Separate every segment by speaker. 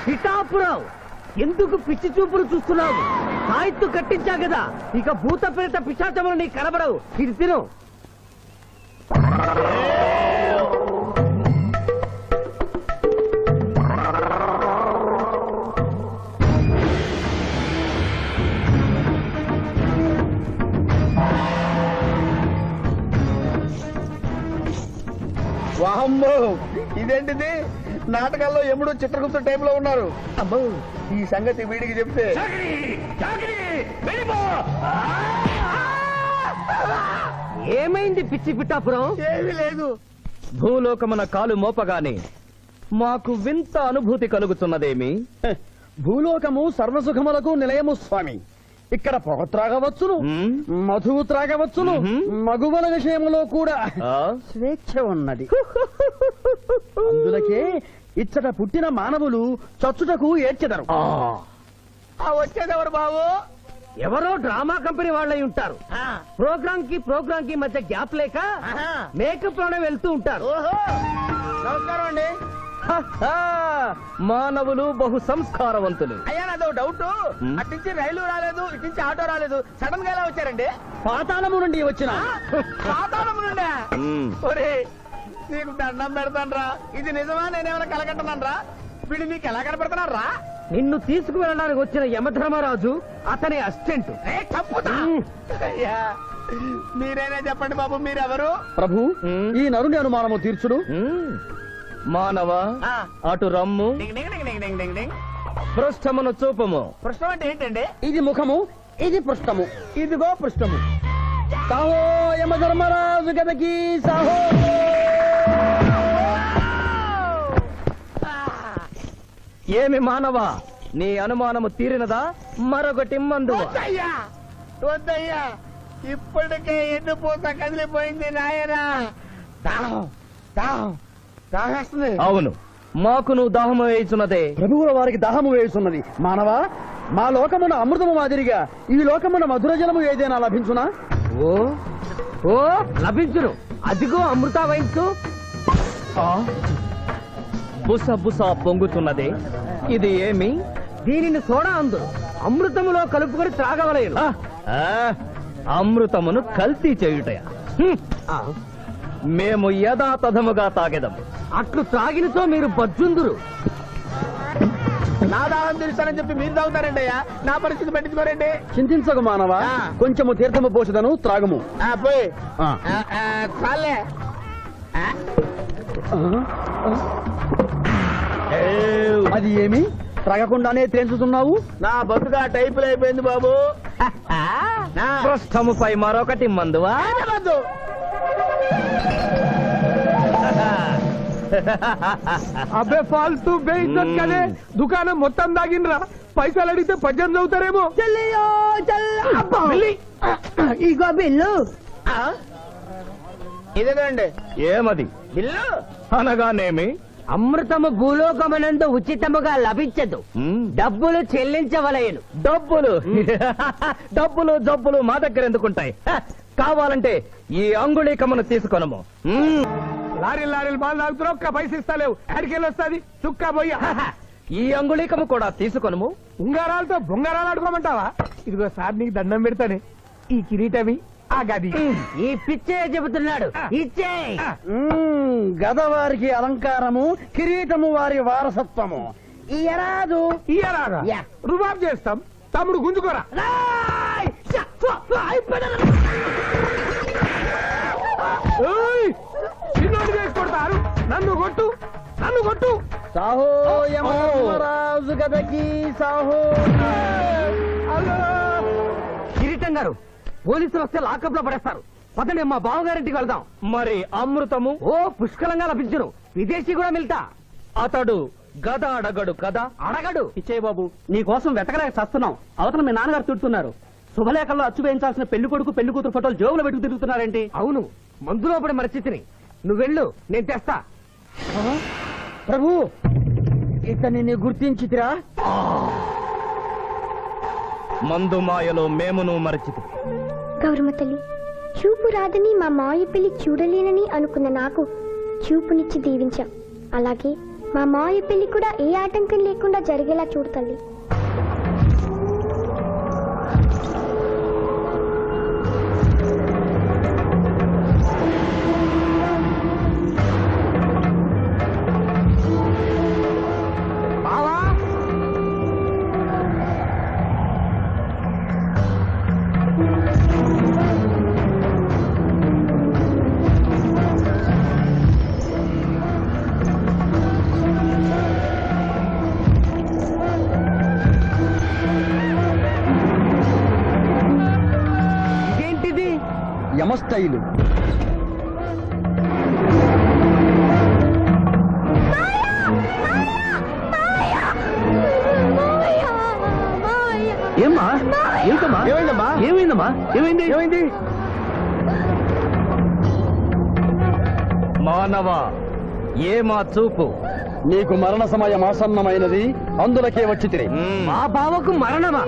Speaker 1: పిఠాపురం ఎందుకు పిచ్చి చూపులు చూస్తున్నావు? సాయిత్తు కట్టించా కదా, ఇక భూత ప్రేత పిశాచములు నీ కనబడవు. ఇది తిను.
Speaker 2: వామ్మో, ఇదేంటిది? నాటకాల్లో ఎముడు చిత్రగుప్త టైప్ లో ఉన్నారు. అమ్మో, ఈ సంగతి వీడికి చెప్తే
Speaker 1: ఏమైంది పిచ్చి పిఠాపురం?
Speaker 2: ఏమీ లేదు.
Speaker 3: భూలోకమున కాలు మోపగానే మాకు వింత అనుభూతి కలుగుతున్నదేమి?
Speaker 2: భూలోకము సర్వసుఖములకు నిలయము స్వామి. ఇక్కడ పొగ త్రాగవచ్చును, మధువు త్రాగవచ్చును, మగువల విషయంలో కూడా స్వేచ్ఛ ఉన్నది. అందులకే ఇచ్చట పుట్టిన మానవులు చచ్చుటకు ఏడ్చెదరు. వచ్చేదెవరు బాబు?
Speaker 1: ఎవరో డ్రామా కంపెనీ వాళ్ళై ఉంటారు. ప్రోగ్రామ్ కి మధ్య గ్యాప్ లేక మేకప్ లోనే వెళ్తూ ఉంటారు.
Speaker 2: నమస్కారం అండి.
Speaker 3: మానవులు బహు సంస్కారవంతులు.
Speaker 2: అయ్యా, నాదో డౌట్. అట్నుంచి రైలు రాలేదు, ఇట్నుంచి ఆటో రాలేదు, సడన్ గా ఎలా వచ్చారండి? పాతాళము నుండి వచ్చిన. పాతాళము నుండి? ఒరే, నీకు దండం పెడతానరా. ఇది నిజమా? నేనేమైనా కలగంటున్నానరా? వీడు నీకు ఎలా కనపడుతున్నారా?
Speaker 1: నిన్ను తీసుకువెళ్ళడానికి వచ్చిన యమధర్మరాజు అతని అసిస్టెంట్.
Speaker 2: అయ్యా, మీరైనా చెప్పండి బాబు, మీరెవరు?
Speaker 3: ప్రభు,
Speaker 2: ఈ నరుని అనుమానము తీర్చుడు.
Speaker 3: మానవ, అటు రమ్ము. పృష్ఠమును చూపము.
Speaker 2: పృష్ఠం అంటే ఏంటండి? ఇది ముఖము, ఇది పృష్ఠము. ఇదిగో పృష్ఠము. సాహో యమధర్మరాజు గదకి సాహో.
Speaker 3: ఏమి మానవ, నీ అనుమానము తీరినదా? మరొకటి మందు.
Speaker 2: వద్దయ్యా, ఇప్పటికే ఎండిపోతా కదిలిపోయింది నాయనా.
Speaker 3: అవును, మాకును దాహము వేయుచున్నదే.
Speaker 2: ప్రభువుల వారికి దాహము వేయుచున్నది. మానవ, మా లోకమున అమృతము మాదిరిగా ఈ లోకమున మధుర జలము ఏదైనా లభించునా?
Speaker 1: ఓ ఓ లభించును. అదిగో అమృత వైన్స్.
Speaker 3: బుస బుస పొంగుతున్నదే, ఇది ఏమి?
Speaker 1: దీనిని సోడా అందు అమృతములో కలుపుకొని త్రాగవలేను.
Speaker 3: అమృతమును కల్తీ చేయుటయా? మేము యథాతథముగా తాగెదము.
Speaker 1: అట్లు త్రాగినతో మీరు బజ్జుందురు.
Speaker 2: నా దాహం తెలుస్తానని చెప్పి మీరు తాగుతారండి అయ్యా. నా పరిస్థితి పట్టించుకోరండి. చింతించకు మానవ, కొంచెము తీర్థము పోషదను, త్రాగము. పోయి చాలే. అది ఏమి? త్రాగకుండానే తేల్చుతున్నావు? నా బతుగా టైపులు అయిపోయింది బాబు.
Speaker 3: పృష్ఠముపై మరొకటి మందువా?
Speaker 1: అబ్బే ఫాల్తూ బేయిజ్జత్ కదే. దుకాణం మొత్తం దాగినరా. పైసలు అడిగితే 18 అవుతారేమో.
Speaker 4: ఇగో బిల్లు.
Speaker 2: ఇదేనండి.
Speaker 3: ఏమది?
Speaker 2: బిల్లు
Speaker 3: అనగానేమి?
Speaker 1: అమృతము భూలోకమనందు ఉచితముగా లభించదు, డబ్బులు చెల్లించవలయను.
Speaker 3: డబ్బులు డబ్బులు జబ్బులు మా దగ్గర ఎందుకుంటాయి? కావాలంటే ఈ అంగుళీకమును తీసుకొనము.
Speaker 1: లారీలు బాగా తాగుతున్నావు, ఒక్క పైసలు ఇస్తలేవు. ఎక్కడికెళ్ళి వస్తుంది చుక్కా పోయి.
Speaker 3: ఈ అంగుళీకము కూడా తీసుకొనము.
Speaker 1: ఉంగరాలతో బొంగరాలు ఆడుకోమంటావా? ఇదిగో సార్, నీకు దండం పెడతానే. ఈ కిరీటమి, ఆ గది. ఈ పిచ్చే చెబుతున్నాడు. ఇచ్చే.
Speaker 2: గదవారికి అలంకారము, కిరీటము వారి వారసత్వము. ఇయరాదు.
Speaker 1: ఇయరాదా? రుబాబ్ చేస్తాం. తమ్ముడు గుంజుకోరా. చిన్నోడు చేసి కొడతారు. నన్ను కొట్టు, నన్ను కొట్టు.
Speaker 2: సాహో యమధర్మరాజు గదకి సాహో.
Speaker 1: కిరీటం గారు, పోలీసులు వస్తే లాకప్ లో పడేస్తారు. పదండి, మా బావగారింటికి వెళ్దాం.
Speaker 3: మరి అమృతము?
Speaker 1: ఓ పుష్కలంగా లభించును. విదేశీ కూడా మిల్తా.
Speaker 3: అతడు గద అడగడు కదా?
Speaker 1: అడగడు.
Speaker 2: ఇచ్చే బాబు, నీ కోసం వెతకలేక చస్తున్నాం. అవతల మీ నాన్నగారు తిడుతున్నారు. శుభలేఖల్లో అచ్చు వేయించాల్సిన పెళ్లి కొడుకు పెళ్లి కూతురు ఫోటోలు జోబులు పెట్టుకు తిరుగుతున్నారేంటి?
Speaker 1: అవును, మందులో పడి మరచితిని. నువ్వెళ్ళు, నేను తెస్తా.
Speaker 2: ప్రభు, ఇతన్ని గుర్తించితిరా?
Speaker 3: మందు మాయలో మేమును మరచితి.
Speaker 4: గౌరమ్మ తల్లి, చూపు రాదని మా మాయ పెళ్లి చూడలేనని అనుకున్న నాకు చూపునిచ్చి దీవించాం. అలాగే మా మావయ్య పెళ్లి కూడా ఏ ఆటంకం లేకుండా జరిగేలా చూడు తల్లి.
Speaker 1: బావా ఇదేంటిది?
Speaker 2: యమస్థైలు.
Speaker 3: ఏమ్మా ఏంటమ్మా
Speaker 2: ఏమైందమ్మా?
Speaker 3: ఏమైందమ్మా ఏమైంది
Speaker 2: ఏమైంది?
Speaker 3: మానవ ఏమా చూపు
Speaker 2: నీకు మరణ సమయం ఆసన్నమైనది, అందులకే వచ్చి తిరిగి.
Speaker 3: మా బావకు మరణమా?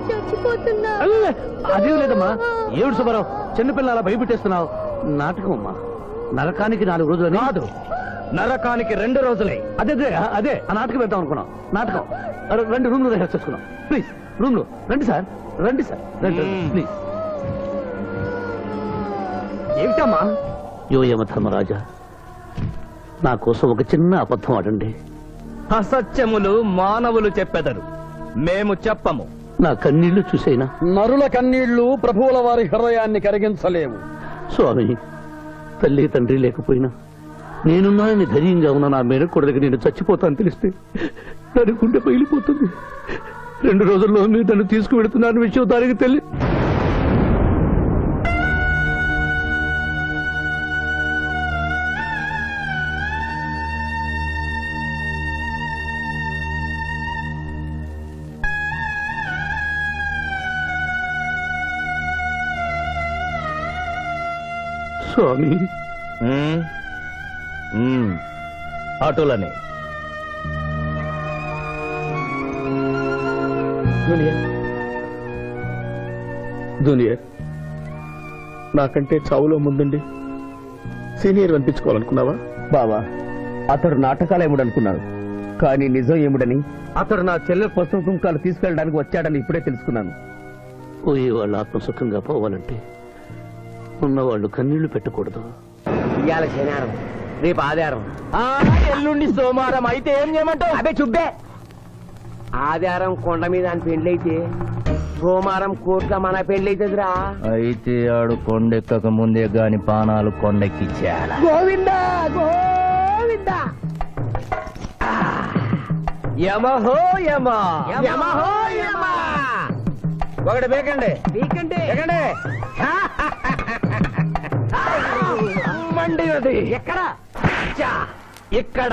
Speaker 4: చచ్చిపోతున్నా.
Speaker 3: అదేం లేదమ్మా. ఏడు సుబ్బారావు చిన్నపిల్లల భయపెట్టేస్తున్నావు. నాటకం అమ్మా. నరకానికి 4 రోజులు కాదు, నరకానికి 2 రోజులే. అదే అదే అదే ఆ నాటకం పెడతాం అనుకున్నాం. నాటకం 2 రూమ్లు రిహార్స్ చేసుకున్నాం. ప్లీజ్ రూమ్ లో రండి సార్, రండి సార్, రండి ప్లీజ్. ఏమిటమ్మా? యోయమ ధర్మరాజా, నా కోసం ఒక చిన్న అబద్ధం ఆడండి. అసత్యములు మానవులు చెప్పెదరు, మేము చెప్పము. నా కన్నీళ్లు చూసేనా?
Speaker 2: నరుల కన్నీళ్లు ప్రభువుల వారి హృదయాన్ని కరిగించలేవు.
Speaker 3: స్వామి, తల్లి తండ్రి లేకపోయినా నేనున్నానని ధైర్యంగా ఉన్న నా మేనకోడలికి నేను చచ్చిపోతాను తెలిస్తే దాని గుండె పగిలిపోతుంది. 2 రోజుల్లో మీరు నన్ను తీసుకువెడుతున్నారన్న విషయం దానికి తెలియదు. స్వామి, ఆటోలనే
Speaker 2: జూనియర్, నాకంటే చావులో ముందుండి సీనియర్ అనిపించుకోవాలనుకున్నావా? బావా, అతడు నాటకాలు ఏముడనుకున్నాడు, కానీ నిజం ఏముడని అతడు నా చెల్లె పసుపు కుంకాలు తీసుకెళ్ళడానికి వచ్చాడని ఇప్పుడే తెలుసుకున్నాను.
Speaker 3: పోయే వాళ్ళు ఆత్మసుఖంగా పోవాలంటే ఉన్నవాళ్ళు కన్నీళ్లు పెట్టకూడదు.
Speaker 1: ఇవాళ శనివారం, రేపు ఆదివారం,
Speaker 2: ఎల్లుండి సోమవారం అయితే ఏం చేయమంటావు?
Speaker 1: అదే చుబ్బే. ఆదివారం కొండ మీద అని పెళ్ళైతే సోమవారం కోట్ల మన పెళ్ళైతుందిరా.
Speaker 3: అయితే ఆడు కొండెక్కక ముందే గాని పానాలు కొండెక్కిచ్చేయాల.
Speaker 1: గోవిందా గోవిందా.
Speaker 3: యమహో యమ,
Speaker 1: యమహో యమ.
Speaker 3: ఒకటి బేకండి
Speaker 1: మీకంటే
Speaker 3: బేకండి. మండినది
Speaker 1: ఎక్కడ?
Speaker 3: ఇక్కడ.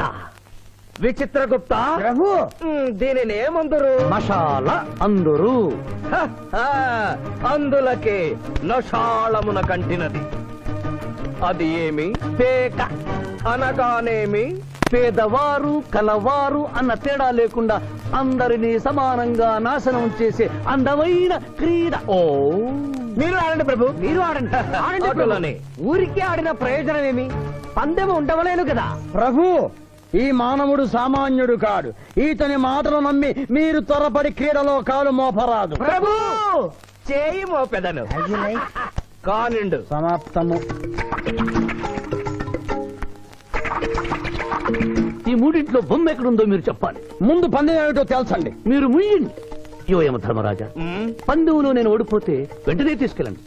Speaker 3: విచిత్రగుప్త
Speaker 1: ప్రభు,
Speaker 3: దీనిని ఏమందరు? మషాల అందరు. అందులకే నషాళమున కంటినది. అది ఏమి? పేక అనగానేమి? పేదవారు కలవారు అన్న తేడా లేకుండా అందరినీ సమానంగా నాశనం చేసే అందమైన క్రీడ. ఓ,
Speaker 1: మీరు ఆడండి ప్రభు, మీరు ఆడండి. ఆడండి ప్రభు.
Speaker 3: ఆటోలనే.
Speaker 1: ఊరికే ఆడిన ప్రయోజనం ఏమి? పందెం ఉండవలేను కదా
Speaker 2: ప్రభు, ఈ మానవుడు సామాన్యుడు కాడు. ఈతని మాటలు నమ్మి మీరు త్వరపడి క్రీడలో కాలు మోపరాదు.
Speaker 1: ప్రభు.
Speaker 3: చేయి మోపెదను కానిండు.
Speaker 2: సమాప్తము.
Speaker 3: ఈ మూడింట్లో బొమ్మ ఎక్కడుందో మీరు చెప్పాలి.
Speaker 2: ముందు పందెం ఏమిటో తెలుసండి.
Speaker 3: మీరు ముయ్యండి. యోయమ ధర్మరాజా, పందెంలో నేను ఓడిపోతే వెంటనే తీసుకెళ్ళండి.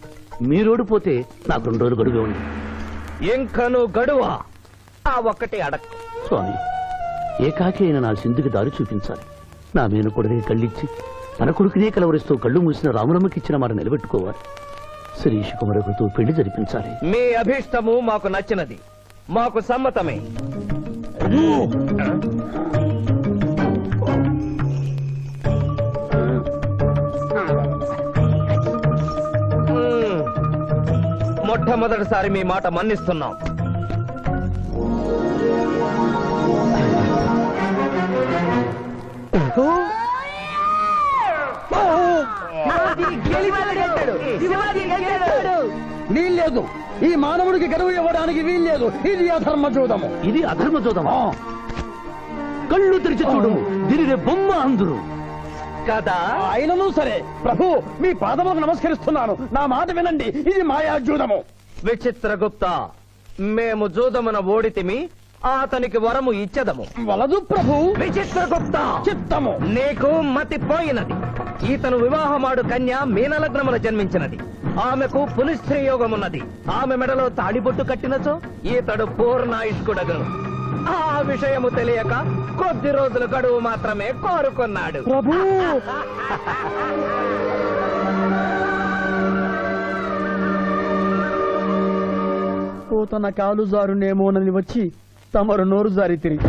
Speaker 3: మీరు ఓడిపోతే నాకు 2 రోజులు గడువే ఉంది. ఇంకను గడువా? ఆ ఒక్కటే అడక్. స్వామి, ఏకాకి అయిన నా సింధుకి దారి చూపించాలి. నా మేనకొడనే కళ్ళిచ్చి తన కొడుకునే కలవరిస్తూ కళ్ళు మూసిన రాములమ్మకి ఇచ్చిన మాట నిలబెట్టుకోవాలి. శిరీష్ కుమారుడితో పెళ్లి జరిపించాలి. మీ అభీష్టము మాకు నచ్చినది, మాకు సమ్మతమే. మొట్టమొదటిసారి మీ మాట మన్నిస్తున్నాం.
Speaker 2: వీల్లేదు. ఈ మానవుడికి గడువు ఇవ్వడానికి వీల్లేదు. ఇది అధర్మ జూదము.
Speaker 3: ఇది అధర్మ జూదమా? కళ్ళు తెరిచి చూడు, దీనినే బొమ్మ అందురు కదా.
Speaker 2: ఆయనను సరే ప్రభు, మీ పాదములకు నమస్కరిస్తున్నాను. నా మాట వినండి, ఇది మాయాజూదము.
Speaker 1: విచిత్రగుప్త, మేము జూదమున ఓడితిమి, అతనికి వరము ఇచ్చదము.
Speaker 2: వలదు ప్రభు.
Speaker 1: విచిత్రగుప్త,
Speaker 2: చిత్తము.
Speaker 1: నీకు మతి పోయినది. ఈతను వివాహమాడు కన్య మీనలగ్నమున జన్మించినది. ఆమెకు పునిస్త్రీ యోగమున్నది. ఆమె మెడలో తాడిబొట్టు కట్టినచో ఈతడు పూర్ణాయుష్కుడగను. ఆ విషయము తెలియక కొద్ది రోజుల గడువు మాత్రమే కోరుకున్నాడు.
Speaker 2: ప్రభు తన కాలు జారునేమోనని వచ్చి తమరు నోరు జారి తిరిగి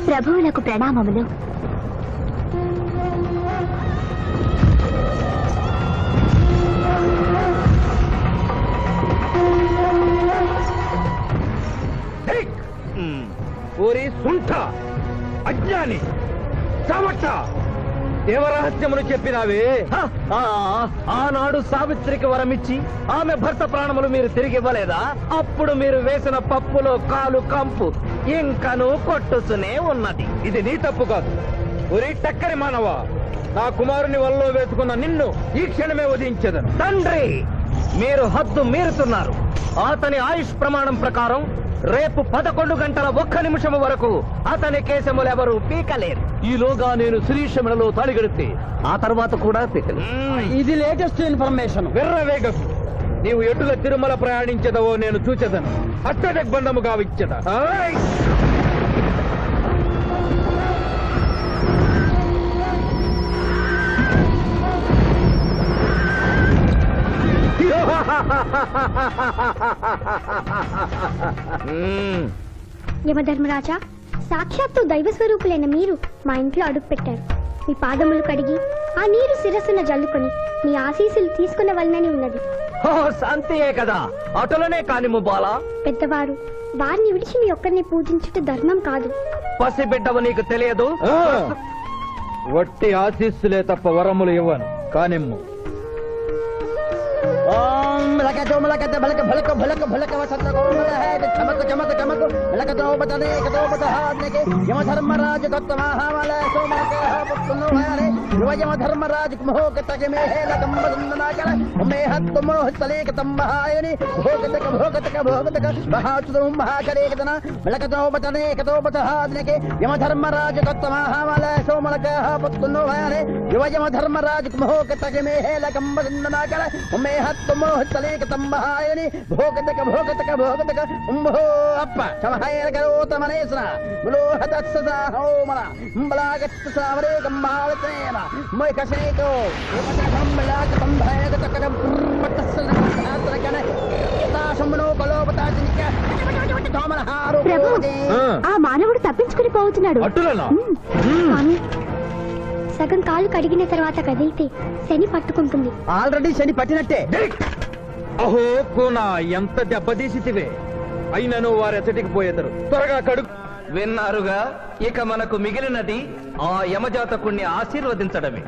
Speaker 4: ప్రభువులకు ప్రణామములు.
Speaker 1: ఓరి సుంఠ, అజ్ఞాని, చవట, దేవరహస్యమును చెప్పినావే. ఆనాడు సావిత్రికి వరమిచ్చి ఆమె భర్త ప్రాణములు మీరు తిరిగి ఇవ్వలేదా? అప్పుడు మీరు వేసిన పప్పులో కాలు కంపు ఇంకను కొట్టుసునే ఉన్నది. ఇది నీ తప్పు కాదు. ఒరి టక్కరి మానవ, నా కుమారుని వల్లో వేసుకున్న నిన్ను ఈ క్షణమే వధించదను. తండ్రి, మీరు హద్దు మీరుతున్నారు. అతని ఆయుష్ ప్రమాణం ప్రకారం రేపు 11 గంటల 1 నిమిషము వరకు అతని కేశములెవరూ పీకలేరు.
Speaker 3: ఈలోగా నేను శిరీషములలో తాళిగడితే ఆ తర్వాత కూడా పీకలే.
Speaker 2: ఇది లేటెస్ట్ ఇన్ఫర్మేషన్.
Speaker 1: వెర్రవేగకు. నీవు ఎటుగా తిరుమల ప్రయాణించదవో నేను చూచెదను. అష్టదిగ్బంధము గావిచ్చద.
Speaker 4: యమధర్మరాజా, సాక్షాత్తు దైవ స్వరూపులైన మీరు మా ఇంట్లో అడుగు పెట్టారు. మీ పాదములు కడిగి ఆ నీరు శిరస్సున జల్లుకొని మీ ఆశీస్సులు తీసుకునవలనని ఉన్నది.
Speaker 1: శాంతియే కదా, అటులనే కానిము బాలా.
Speaker 4: పెద్దవారు, వారిని విడిచి మీ ఒక్కరిని పూజించుట ధర్మం కాదు.
Speaker 1: పసిబిడ్డవు నీకు తెలియదు. వట్టి ఆశీస్సులే తప్ప వరములు ఇవ్వను. కానిమ్ము.
Speaker 2: ఓం లకతో మలకత బలక భలక భలక భలక వసంత గోమల హే చమక చమక చమక లకతో బతనే కతో బతహాద్నకే యమధర్మరాజ దత్తమహావల సోమక పుత్తును హరే యమధర్మరాజ మోహకతక మే హే లకం బదందనాకల మే హత్తు మోహతలేక తంబహాయని భోగతక బహాచుదం మహాకరేకతన లకతో బతనే కతో బతహాద్నకే యమధర్మరాజ దత్తమహావల సోమక పుత్తును హరే యమధర్మరాజ మోహకతక మే హే లకం బదందనాకల మే హత్తమోహతలేక తంబహాయని భోగతక ఉంభో అప్ప సమహాయన కరోతమనేసన ములోహతత్సద హోమనంబలాగత్త సావరే గంబాలతేన మొయకసేతో ఉపతకంబలాక తంభయగతక పట్టసన ఆత్రకన తాశమనో కలోపతాజిక తోమనహారు.
Speaker 4: ప్రభు, ఆ మానవుడు తప్పించుకుని పోతున్నాడు.
Speaker 1: అట్టులనా?
Speaker 4: స్వామి, సగం కాలు కడిగిన తర్వాత కదిలితే శని పట్టుకుంటుంది.
Speaker 2: ఆల్రెడీ శని పట్టినట్టే.
Speaker 1: అహో కూనా, ఎంత దెబ్బతీసితివే. అయినను వారెచ్చటికి పోయేదరు. త్వరగా కడుగు. విన్నారుగా, ఇక మనకు మిగిలినది ఆ యమజాతకుణ్ణి ఆశీర్వదించడమే.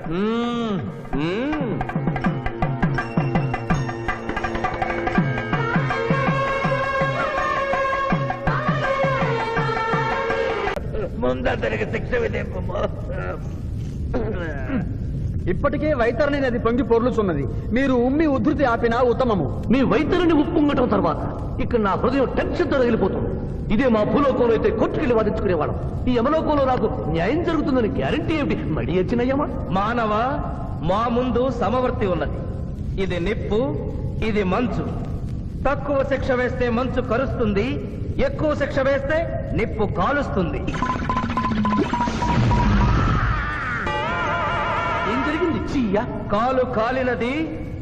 Speaker 1: ముందరికి శిక్ష విధింపు.
Speaker 2: ఇప్పటికే వైతరణి నది పొంగి పొర్లుచున్నది. మీరు ఉమ్మి ఉద్ధృతి ఆపినా ఉత్తమము.
Speaker 3: మీ వైద్యుని ఉప్పొంగటం తర్వాత ఇక్కడ నా హృదయం టెన్షన్తో రగిలిపోతుంది. ఇదే మా భూలోకంలో అయితే కోర్టుకెళ్ళి వాదించుకునేవాళ్ళం. ఈ యమలోకంలో నాకు న్యాయం జరుగుతుందని గ్యారంటీ ఏమిటి? మడి వచ్చిన యమ.
Speaker 1: మానవ, మా ముందు సమవర్తి ఉన్నది. ఇది నిప్పు, ఇది మంచు. తక్కువ శిక్ష వేస్తే మంచు కరుస్తుంది, ఎక్కువ శిక్ష వేస్తే నిప్పు కాలుస్తుంది.
Speaker 3: ఏం జరిగింది? చీయ
Speaker 1: కాలు కాలినది,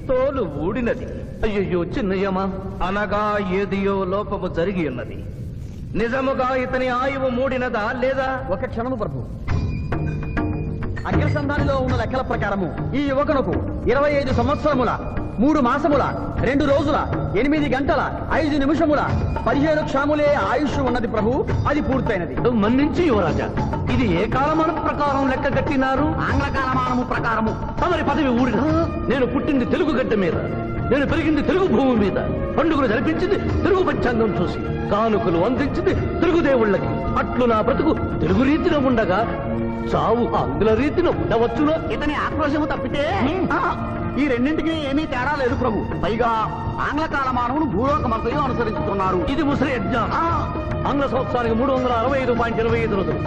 Speaker 1: తోలు ఊడినది.
Speaker 3: అయ్యయ్యో చిన్నయ్యమా,
Speaker 1: అనగా ఏదియో లోపము జరిగి ఉన్నది. నిజముగా ఇతని ఆయువు మూడినదా లేదా?
Speaker 2: ఒక క్షణము ప్రభు. అఖిల సంధానిలో ఉన్న లెక్కల ప్రకారము ఈ యువకునకు 25 సంవత్సరముల 3 మాసముల 2 రోజుల 8 గంటల 5 నిమిషముల 17 క్షాములే ఆయుష్ ఉన్నది ప్రభు. అది పూర్తయినది.
Speaker 3: మన్నించి యువరాజా, ఇది ఏ కాలమానం ప్రకారం లెక్క కట్టినారు?
Speaker 2: ఆంగ్ల కాలమానము ప్రకారము.
Speaker 3: తమరి పదవి ఊడిన. నేను పుట్టింది తెలుగు గడ్డ మీద, నేను పెరిగింది తెలుగు భూమి మీద, పండుగలు జరిపించింది తెలుగు పంచాంగం చూసి, కానుకలు అందించింది తెలుగు దేవుళ్ళకి. అట్లు నా బ్రతుకు తెలుగు రీతిలో ఉండగా చావు ఆంగ్ల రీతిలో ఉండవచ్చునో?
Speaker 2: ఇతని ఆక్రోశము తప్పితే ఈ రెండింటికి ఏమీ తేడా లేదు ప్రభు. పైగా ఆంగ్ల కాలమానమును భూలోకమంతయు అనుసరించుతున్నారు.
Speaker 3: ఇది ముసలి యజ్ఞం. ఆంగ్ల సంవత్సరానికి 365.25 రోజులు,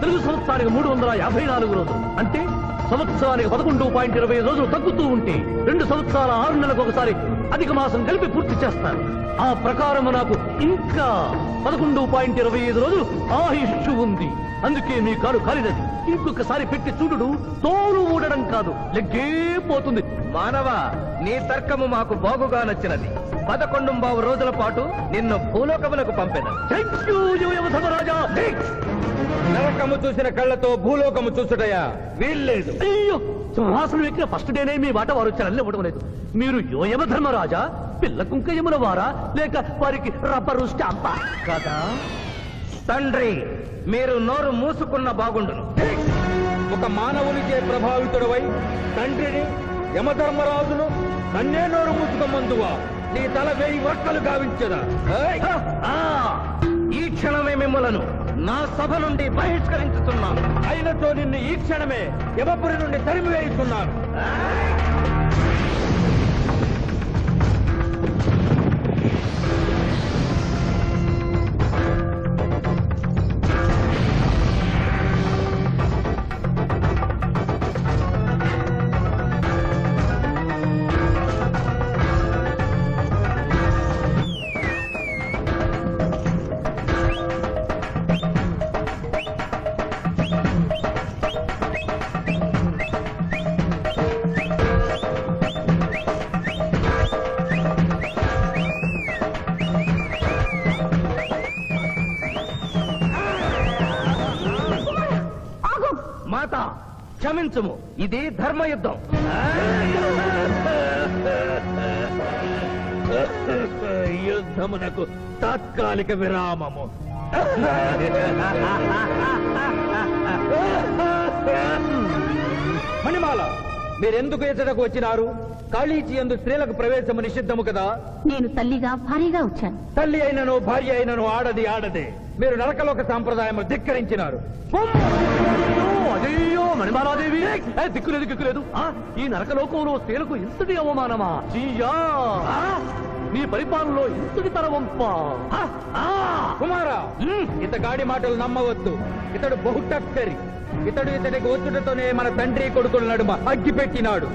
Speaker 3: తెలుగు సంవత్సరానికి 354 రోజులు. అంటే సంవత్సరానికి 11.25 రోజులు తగ్గుతూ ఉంటే 2 సంవత్సరాల 6 నెలలకు ఒకసారి అధిక మాసం కలిపి పూర్తి చేస్తారు. ఆ ప్రకారం నాకు ఇంకా 11.25 రోజులు ఆయుష్ ఉంది. అందుకే మీ కాలు కాలినది. ఇంకొకసారి పెట్టి చూడు, తోలు ఊడడం కాదు, లెగ్గే పోతుంది.
Speaker 1: మానవ, నీ తర్కము మాకు బాగుగా నచ్చినది. 11 రోజుల పాటు నిన్ను భూలోకములకు పంపెను.
Speaker 3: యమధర్మరాజా,
Speaker 1: నరకము చూసిన కళ్ళతో భూలోకము చూసుటయా వీల్లేదు.
Speaker 3: అయ్యో, సింహాసనం ఎక్కిన ఫస్ట్ డేనే మీ మాట వారు వచ్చారని ఇవ్వడం లేదు. మీరు యోయమ ధర్మరాజా, పిల్ల కుంకయముల వారా, లేక వారికి రబ్బరు స్టాంపా
Speaker 1: కదా? తండ్రి, మీరు నోరు మూసుకున్న బాగుండును. ఒక మానవునిచే ప్రభావితుడవై తండ్రిని, యమధర్మరాజును నన్నే నోరు మూసుకోమందువా? నీ తల 1000 వక్కలు గావించదా? ఈ క్షణమే మిమ్మలను నా సభ నుండి బహిష్కరించుతున్నాను. అయినతో నిన్ను ఈ క్షణమే యమపురి నుండి తరిమివేయుతున్నాను. మాత, క్షమించుము, ఇది ధర్మయుద్ధం. యుద్ధమునకు తాత్కాలిక విరామము. మణిమాల, మీరెందుకు ఎచ్చటకు వచ్చినారు? కాళీచి యందు స్త్రీలకు ప్రవేశము నిషిద్ధము కదా?
Speaker 5: నేను తల్లిగా భారీగా వచ్చాను.
Speaker 1: తల్లి అయినను భార్య అయినను ఆడది ఆడదే. మీరు నరకలోక సాంప్రదాయము ధిక్కరించినారు.
Speaker 3: అయ్యో మణిమాలాదేవి, దిక్కులేదు దిక్కులేదు. ఈ నరకలోకంలో స్త్రీలకు ఇంతటి అవమానమా? చీయా, నీ పరిపాలనలో ఇంతటి తరవంప.
Speaker 1: కుమారా, ఇతగాడి మాటలు నమ్మవద్దు. ఇతడు బహుటక్కరి. ఇతడికి వచ్చుటతోనే మన తండ్రి కొడుకుల నడుమ అగ్గి పెట్టినాడు.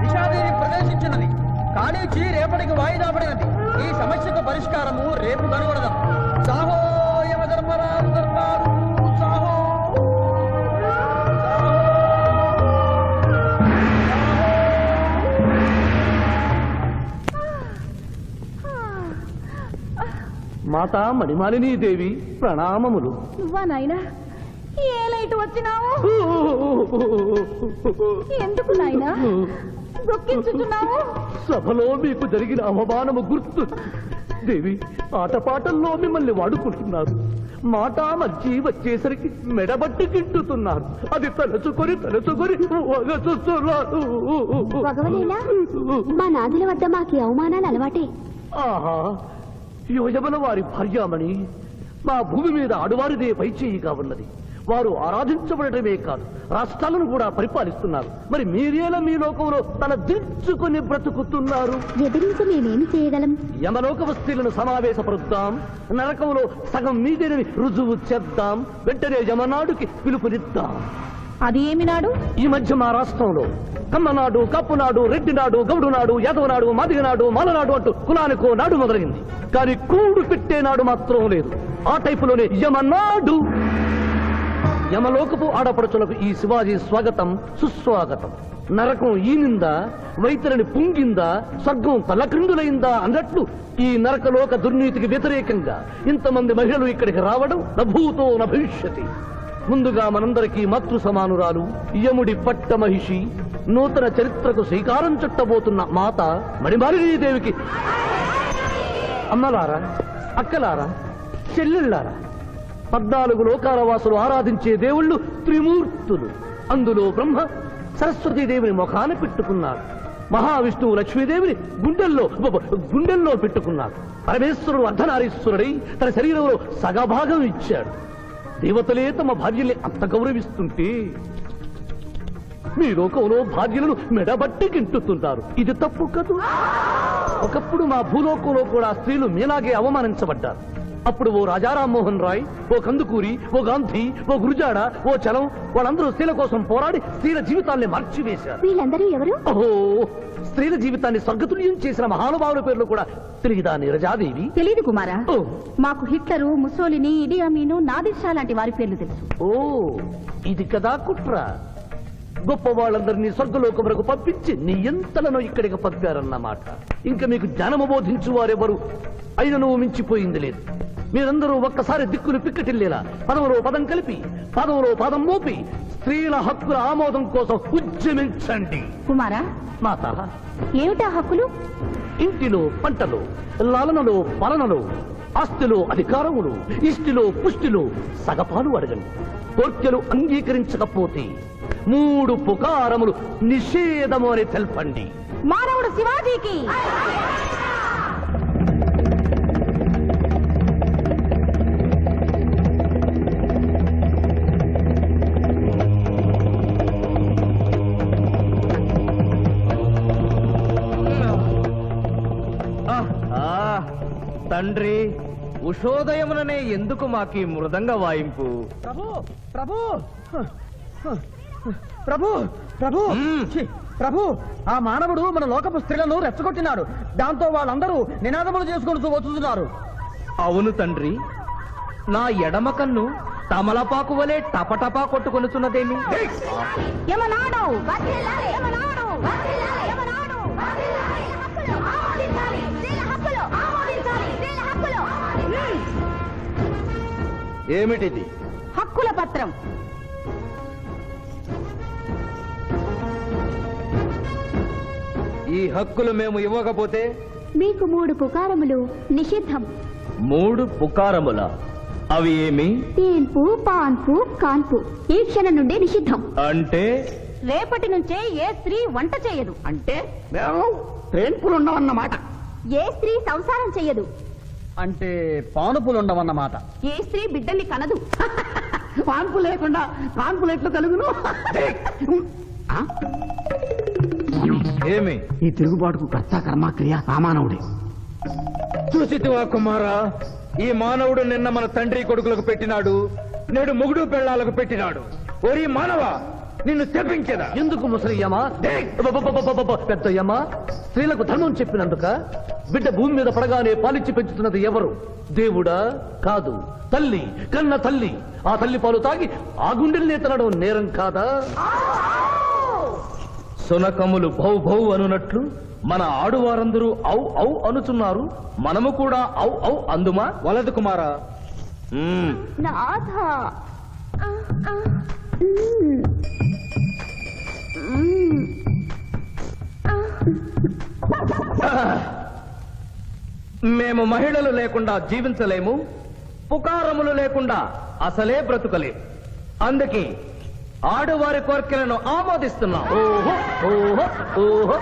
Speaker 2: విషాదేవి ప్రవేశించినది. కాళీచి రేపటికి వాయిదా పడినది. ఈ సమస్యకు పరిష్కారము రేపు కనుగొడదాం. సాహో యమధర్మరాజు దర్బారు, సాహో.
Speaker 3: మాతా మణిమాలినీ దేవి ప్రణామములు.
Speaker 5: నువ్వా నాయనా? ఏ లైట్ వచ్చినావు? ఎందుకు నాయనా దుఃఖించుతున్నావు?
Speaker 3: సభలో మీకు జరిగిన అవమానము గుర్తు. దేవి, ఆటపాటల్లో మిమ్మల్ని వాడుకుంటున్నారు. మాట మర్చి వచ్చేసరికి మెడబట్టి గిట్టుతున్నారు. అది తలుచుకొని
Speaker 4: భగవనేలా, మా నాదుల వద్ద మాకు అవమానాలు అలవాటే.
Speaker 3: ఆహా, యోజమల వారి భార్యామణి మా భూమి మీద ఆడువారిదే పైచేయిగా ఉన్నది. వారు ఆరాధించబడటమే కాదు, రాష్ట్రాలను కూడా పరిపాలిస్తున్నారు. మరి మీరేలా మీ లోకంలో తల దించుకుని బ్రతుకుతున్నారు?
Speaker 4: ఎదిరించి మేమేమి చేయగలం?
Speaker 3: యమలోక వస్తువులను సమావేశపరుద్దాం, నరకంలో సగం మీదేనని రుజువు చేద్దాం. వెంటనే యమనాడుకి పిలుపునిద్దాం.
Speaker 5: అది ఏమి నాడు?
Speaker 3: ఈ మధ్య మా రాష్ట్రంలో కమ్మనాడు, కప్పునాడు, రెడ్డినాడు, గౌడునాడు, యాదవనాడు, మాదిగనాడు, మాలనాడు అంటూ కులానికో నాడు మొదలైంది. కానీ కూడు పెట్టే నాడు మాత్రం లేదు. ఆ టైపులోనే యమనాడు. యమలోకపు ఆడపడుచులకు ఈ శివాజీ స్వాగతం సుస్వాగతం. నరకం ఈనిందా, వైతరిని పుంగిందా, స్వర్గం తలక్రిందులైందా అన్నట్లు ఈ నరకలోక దుర్నీతికి వ్యతిరేకంగా ఇంతమంది మహిళలు ఇక్కడికి రావడం నభూతో నభవిష్యతి. ముందుగా మనందరికీ మాతృ సమానురాలు యముడి పట్ట మహిషి, నూతన చరిత్రకు శ్రీకారం చుట్టబోతున్న మాత మణిమాలినీదేవికి అమ్మలారా, అక్కలారా, చెల్లెళ్ళారా, 14 లోకాల వాసులు ఆరాధించే దేవుళ్ళు త్రిమూర్తులు. అందులో బ్రహ్మ సరస్వతీదేవిని ముఖాన పెట్టుకున్నాడు, మహావిష్ణువు లక్ష్మీదేవిని గుండెల్లో పెట్టుకున్నాడు, పరమేశ్వరుడు అర్ధనారీశ్వరుడై తన శరీరంలో సగభాగం ఇచ్చాడు. దేవతలే తమ భార్యల్ని అంత గౌరవిస్తుంటే మీ లోకంలో భార్యలను మెడబట్టి గింటుతుంటారు. ఇది తప్పు కదూ. ఒకప్పుడు మా భూలోకంలో కూడా స్త్రీలు మీలాగే అవమానించబడ్డారు. అప్పుడు ఓ రాజా రామ్మోహన్ రాయ్, ఓ కందుకూరి, ఓ గాంధీ, ఓ గురుజాడ, ఓ చలం వాళ్ళందరూ స్త్రీల కోసం పోరాడి స్త్రీల జీవితాల్ని మార్చివేశారు.
Speaker 4: వీళ్ళందరూ ఎవరు?
Speaker 3: ఓహో, స్త్రీల జీవితాన్ని స్వర్గతుల్యం చేసిన మహానుభావుల పేర్లు కూడా తెలియదా నీరజాదేవి?
Speaker 5: తెలీదు కుమారా.
Speaker 3: ఓ
Speaker 5: మాకు హిట్లరు, ముసోలిని, ఇడి అమీను, నాదిర్ లాంటి వారి పేర్లు తెలుసు.
Speaker 3: ఓ ఇది కదా కుట్ర. గొప్ప వాళ్ళందరినీ స్వర్గలోకములకు పంపించి నీ ఎంతలను ఇక్కడికి పంపారన్నమాట. ఇంకా మీకు జ్ఞానము బోధించు వారెవరు అయినను మించిపోయింది లేదు. మీరందరూ ఒక్కసారి దిక్కులు పిక్కటిల్లేలా పదములో పదం కలిపి, పదములో పదం మోపి స్త్రీల హక్కుల ఆమోదం కోసం ఉద్యమించండి.
Speaker 5: కుమారా,
Speaker 3: మాత,
Speaker 5: ఏమిటా హక్కులు?
Speaker 3: ఇంటిలో పంటలో, లాలనలో పాలనలో, ఆస్తిలో అధికారములు, ఇష్టిలో పుష్టిలో సగపాలు అడగండి. కోర్కెలు అంగీకరించకపోతే 3 పుకారములు నిషేధము అని తెల్పండి.
Speaker 5: మానవుడు శివాజీకి.
Speaker 1: తండ్రి, ఉషోదయముననే ఎందుకు మాకి మృదంగ వాయింపు?
Speaker 2: ప్రభు ప్రభు ప్రభు ప్రభు ఛీ, ప్రభు, ఆ మానవుడు మన లోకపు స్త్రీలను రెచ్చగొట్టినాడు. దాంతో వాళ్ళందరూ నినాదములు చేసుకుంటూ వచ్చుతున్నారు.
Speaker 1: అవును తండ్రి, నా ఎడమ కన్ను తమలపాకు వలె టపటపా కొట్టుకొనుచున్నదేమి?
Speaker 5: యమనాడు వర్ధిల్లాలి, యమనాడు వర్ధిల్లాలి, యమనాడు వర్ధిల్లాలి. హక్కులు ఆమోదించాలి, స్త్రీల హక్కులు ఆమోదించాలి, స్త్రీల హక్కులు.
Speaker 1: ఏమిటిది?
Speaker 5: హక్కుల పత్రం.
Speaker 1: ఈ హక్కులు మేము ఇవ్వకపోతే
Speaker 4: మీకు 3 పుకారములు నిషిద్ధం.
Speaker 1: 3 పుకారముల? అవి ఏమి?
Speaker 4: తేన్పు, పాన్పు, కాన్పు ఈ క్షణం నుండి నిషిద్ధం.
Speaker 1: అంటే
Speaker 5: రేపటి నుంచే ఏ స్త్రీ వంట చేయదు.
Speaker 2: అంటే మేము ట్రేన్పులు ఉండవన్నమాట.
Speaker 5: ఏ స్త్రీ సంసారం చెయ్యదు.
Speaker 2: అంటే పానుపులు ఉండవన్నమాట.
Speaker 5: ఏ స్త్రీ బిడ్డల్ని కనదు.
Speaker 2: పాన్పు లేకుండా కాన్పులు ఎట్లు కలుగును?
Speaker 1: ఏమి?
Speaker 2: ఈ తిరుగుబాటుకు కర్త కర్మక్రియ ఆ మానవుడే.
Speaker 1: చూసితివా కుమారా, ఈ మానవుడు నిన్న మన తండ్రి కొడుకులకు పెట్టినాడు, నేడు మొగుడు పెళ్ళాలకు పెట్టినాడు. ఓరి మానవ, నిన్ను తెప్పించదా?
Speaker 3: ఎందుకు ముసలియమా, పెద్దయ్యమా? స్త్రీలకు ధర్మం చెప్పినందుక? బిడ్డ భూమి మీద పడగానే పాలిచ్చి పెంచుతున్నది ఎవరు? దేవుడా? కాదు, తల్లి, కన్న తల్లి. ఆ తల్లి పాలు తాగి ఆ గుండెల్నే తినడం నేరం కాదా?
Speaker 1: సునకములు భౌ భౌ అనునట్లు మన ఆడువారందరూ ఔ ఔ అనుచున్నారు. మనము కూడా ఔ ఔ అందుమా? వలదు కుమారా.
Speaker 4: నాథ,
Speaker 1: మేము మహిళలు లేకుండా జీవించలేము, పుకారములు లేకుండా అసలే బ్రతుకలేము. అందుకే ఆడువారి కోరికలను ఆమోదిస్తున్నాం.
Speaker 3: ఓహో ఓహో ఓహో.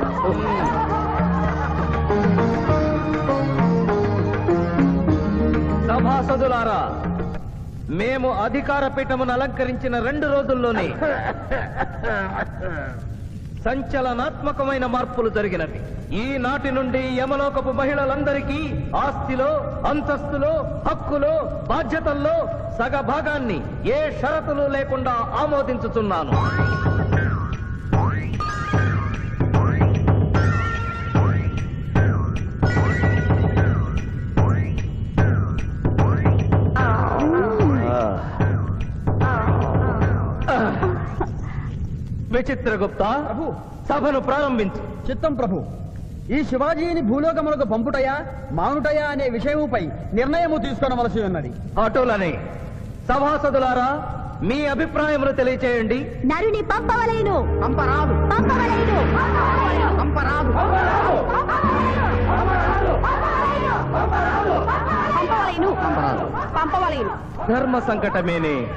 Speaker 1: సభాసదులారా, మేము అధికార పీఠమును అలంకరించిన 2 రోజుల్లోనే సంచలనాత్మకమైన మార్పులు జరిగినవి. ఈనాటి నుండి యమలోకపు మహిళలందరికీ ఆస్తిలో, అంతస్తులో, హక్కులో, బాధ్యతల్లో సగభాగాన్ని ఏ షరతులు లేకుండా ఆమోదించుతున్నాను. విచిత్రగుప్త
Speaker 2: ప్రభు.
Speaker 1: సభను ప్రారంభించు.
Speaker 2: చిత్తం ప్రభు. ఈ శివాజీని భూలోకములకు పంపుటయా మానుటయా అనే విషయముపై నిర్ణయము తీసుకొనవలసి ఉన్నది.
Speaker 1: అటులని సభాసదులారా మీ అభిప్రాయములు తెలియచేయండి.
Speaker 5: నరుని పంపవలేను
Speaker 2: పంపరాదు
Speaker 5: పంపవలేను
Speaker 2: పంపరాదు
Speaker 5: పంపవలేను పంపవలేను
Speaker 1: ధర్మ సంకటమేనే